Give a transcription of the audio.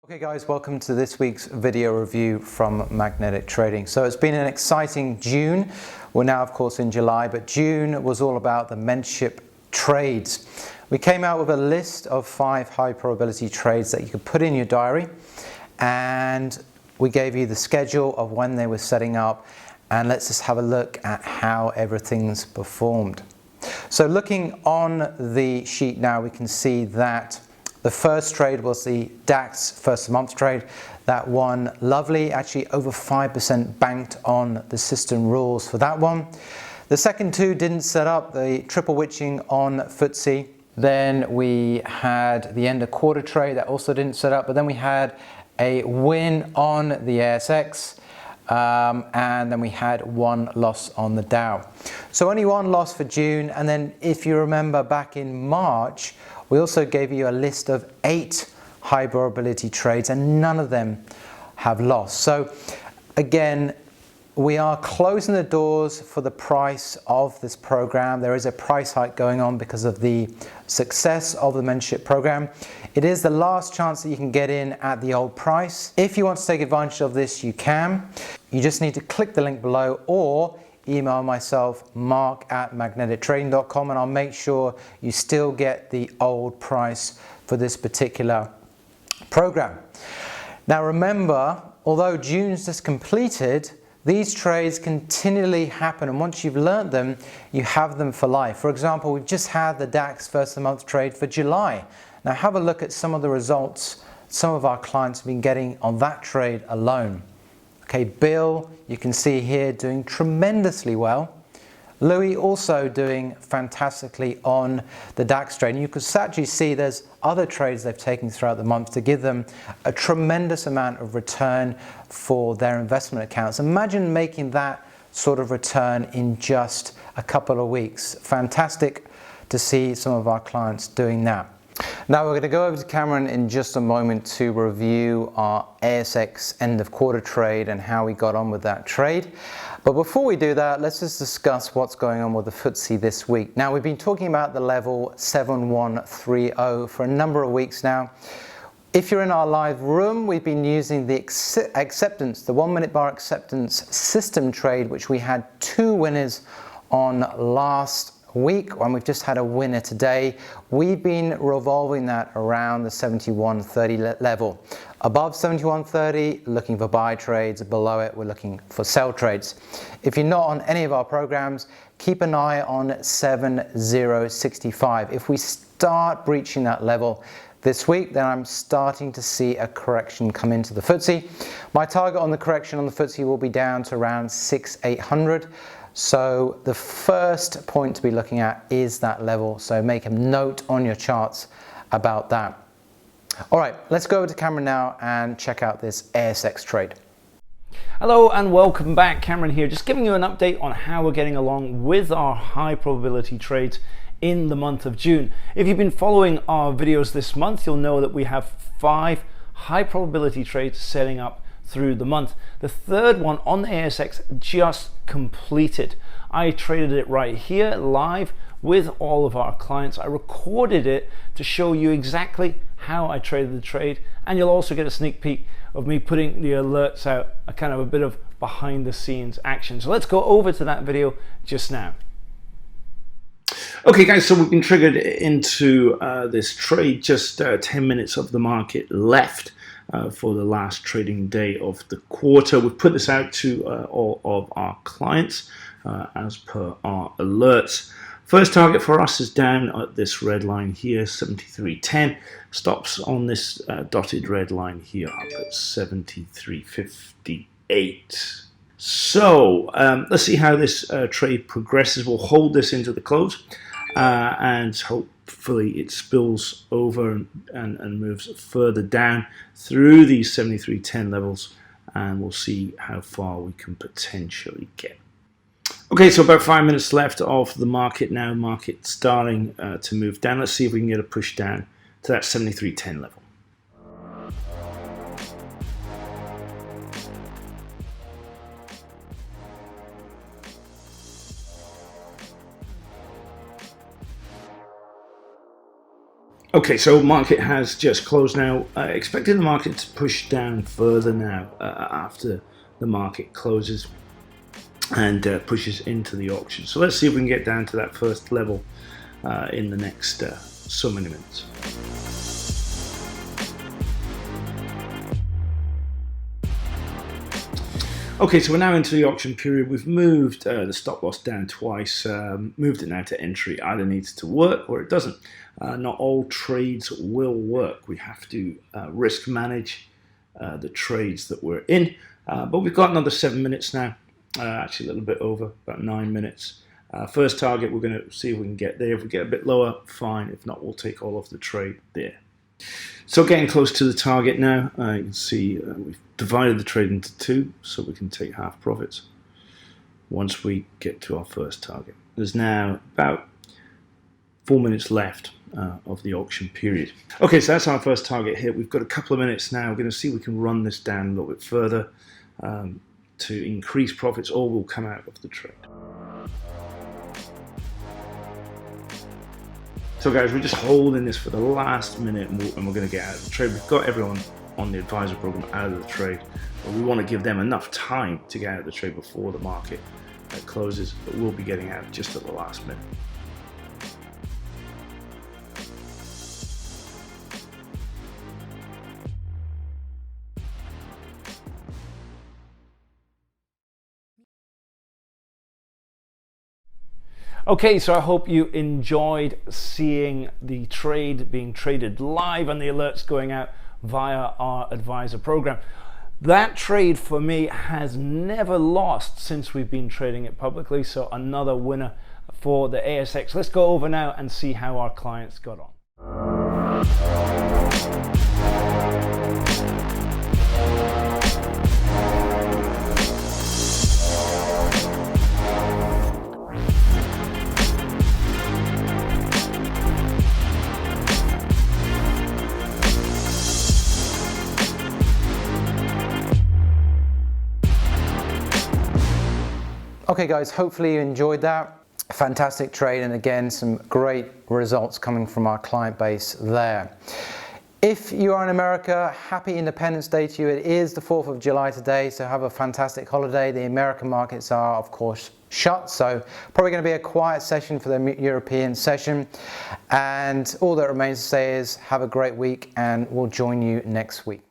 Okay guys, welcome to this week's video review from Magnetic Trading. So it's been an exciting June. We're now of course in July, but June was all about the mentorship trades. We came out with a list of 5 high probability trades that you could put in your diary, and we gave you the schedule of when they were setting up, and let's just have a look at how everything's performed. So looking on the sheet now, we can see that the first trade was the DAX first month trade. That one, lovely, actually over 5% banked on the system rules for that one. The second two didn't set up, the triple witching on FTSE. Then we had the end of quarter trade that also didn't set up, but then we had a win on the ASX. And then we had one loss on the Dow. So only one loss for June, and then if you remember back in March, we also gave you a list of 8 high probability trades, and none of them have lost. So again, we are closing the doors for the price of this program. There is a price hike going on because of the success of the mentorship program. It is the last chance that you can get in at the old price. If you want to take advantage of this, you can. You just need to click the link below or email myself, mark@magnetictrading.com, and I'll make sure you still get the old price for this particular program. Now remember, although June's just completed, these trades continually happen, and once you've learned them, you have them for life. For example, we've just had the DAX first of the month trade for July. Now have a look at some of the results some of our clients have been getting on that trade alone. Okay, Bill, you can see here doing tremendously well. Louis also doing fantastically on the DAX trade. And you can actually see there's other trades they've taken throughout the month to give them a tremendous amount of return for their investment accounts. Imagine making that sort of return in just a couple of weeks. Fantastic to see some of our clients doing that. Now we're going to go over to Cameron in just a moment to review our ASX end of quarter trade and how we got on with that trade. But before we do that, let's just discuss what's going on with the FTSE this week. Now we've been talking about the level 7130 for a number of weeks now. If you're in our live room, we've been using the acceptance, the 1 minute bar acceptance system trade, which we had 2 winners on last week, and we've just had a winner today. We've been revolving that around the 7130 level. Above 7130, looking for buy trades. Below it, we're looking for sell trades. If you're not on any of our programs, keep an eye on 7065. If we start breaching that level this week, then I'm starting to see a correction come into the FTSE. My target on the correction on the FTSE will be down to around 6800. So the first point to be looking at is that level. So make a note on your charts about that. All right, let's go over to Cameron now and check out this ASX trade. Hello and welcome back. Cameron here, just giving you an update on how we're getting along with our high probability trades in the month of June. If you've been following our videos this month, you'll know that we have 5 high probability trades setting up through the month. The third one on the ASX just completed. I traded it right here live with all of our clients. I recorded it to show you exactly how I traded the trade, and you'll also get a sneak peek of me putting the alerts out, a kind of a bit of behind the scenes action. So let's go over to that video just now. Okay guys, so we've been triggered into this trade, just 10 minutes of the market left for the last trading day of the quarter. We've put this out to all of our clients as per our alerts. First target for us is down at this red line here, 7310. Stops on this dotted red line here up at 7358. So let's see how this trade progresses. We'll hold this into the close and hopefully it spills over and moves further down through these 7310 levels, and we'll see how far we can potentially get. Okay, so about 5 minutes left of the market now. Market starting to move down. Let's see if we can get a push down to that 7310 level. Okay, so market has just closed now. Expecting the market to push down further now after the market closes and pushes into the auction. So let's see if we can get down to that first level in the next so many minutes. Okay, so we're now into the auction period. We've moved the stop loss down twice, moved it now to entry. Either needs to work or it doesn't. Not all trades will work. We have to risk manage the trades that we're in. But we've got another 7 minutes now, actually a little bit over, about 9 minutes. First target, we're going to see if we can get there. If we get a bit lower, fine. If not, we'll take all of the trade there. So getting close to the target now, you can see we've divided the trade into two so we can take half profits once we get to our first target. There's now about 4 minutes left of the auction period. Okay, so that's our first target hit. We've got a couple of minutes now. We're going to see if we can run this down a little bit further to increase profits, or we'll come out of the trade. So guys, we're just holding this for the last minute and we're going to get out of the trade. We've got everyone on the advisor program out of the trade, but we want to give them enough time to get out of the trade before the market closes, but we'll be getting out just at the last minute. Okay, so I hope you enjoyed seeing the trade being traded live and the alerts going out via our advisor program. That trade for me has never lost since we've been trading it publicly, so another winner for the ASX. Let's go over now and see how our clients got on. Okay guys, hopefully you enjoyed that. Fantastic trade, and again, some great results coming from our client base there. If you are in America, happy Independence Day to you. It is the 4th of July today, so have a fantastic holiday. The American markets are, of course, shut, so probably going to be a quiet session for the European session. And all that remains to say is have a great week, and we'll join you next week.